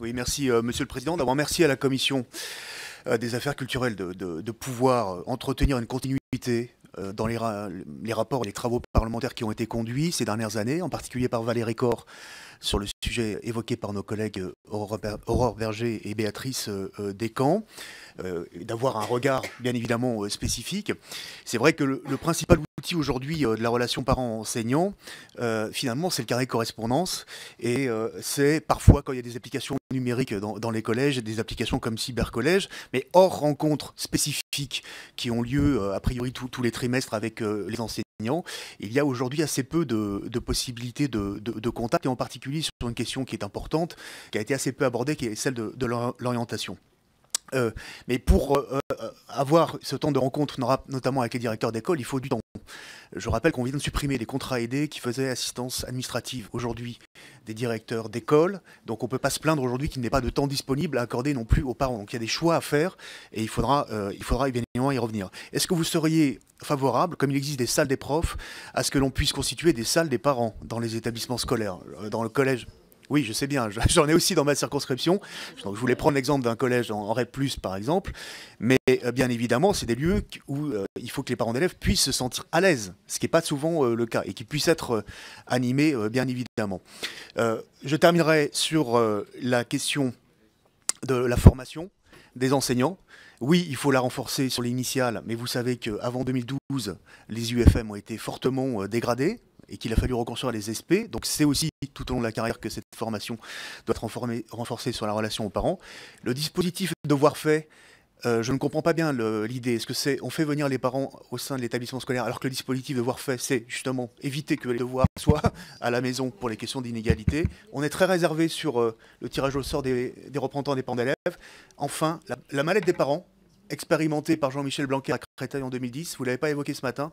Oui, merci Monsieur le Président. D'abord, merci à la Commission des affaires culturelles de pouvoir entretenir une continuité dans les rapports et les travaux parlementaires qui ont été conduits ces dernières années, en particulier par Valérie Corre sur le sujet évoqué par nos collègues Aurore Berger et Béatrice Descamps, d'avoir un regard bien évidemment spécifique. C'est vrai que le principal outil aujourd'hui de la relation parent-enseignant, finalement, c'est le carnet de correspondance. Et c'est parfois, quand il y a des applications numériques dans les collèges, des applications comme Cybercollège, mais hors rencontres spécifiques qui ont lieu a priori tous les trimestres avec les enseignants, il y a aujourd'hui assez peu de possibilités de contact, et en particulier sur une question qui est importante, qui a été assez peu abordée, qui est celle de l'orientation. Mais pour avoir ce temps de rencontre, notamment avec les directeurs d'école, il faut du temps. Je rappelle qu'on vient de supprimer les contrats aidés qui faisaient assistance administrative aujourd'hui des directeurs d'école. Donc on ne peut pas se plaindre aujourd'hui qu'il n'y ait pas de temps disponible à accorder non plus aux parents. Donc il y a des choix à faire et il faudra évidemment y revenir. Est-ce que vous seriez favorable, comme il existe des salles des profs, à ce que l'on puisse constituer des salles des parents dans les établissements scolaires, dans le collège? Oui, je sais bien, j'en ai aussi dans ma circonscription. Donc, je voulais prendre l'exemple d'un collège en REP+, par exemple. Mais bien évidemment, c'est des lieux où il faut que les parents d'élèves puissent se sentir à l'aise, ce qui n'est pas souvent le cas, et qui puissent être animés, bien évidemment. Je terminerai sur la question de la formation des enseignants. Oui, il faut la renforcer sur l'initiale, mais vous savez qu'avant 2012, les UFM ont été fortement dégradés et qu'il a fallu reconstruire les SP. Donc c'est aussi tout au long de la carrière que cette formation doit être renforcée sur la relation aux parents. Le dispositif devoir fait, je ne comprends pas bien l'idée. Est-ce que c'est on fait venir les parents au sein de l'établissement scolaire alors que le dispositif devoir fait, c'est justement éviter que les devoirs soient à la maison pour les questions d'inégalité. On est très réservé sur le tirage au sort des représentants des parents d'élèves. Enfin, la mallette des parents, expérimenté par Jean-Michel Blanquer à Créteil en 2010, vous ne l'avez pas évoqué ce matin.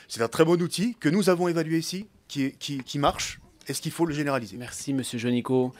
C'est un très bon outil que nous avons évalué ici, qui marche. Est-ce qu'il faut le généraliser? Merci, Monsieur Jonico.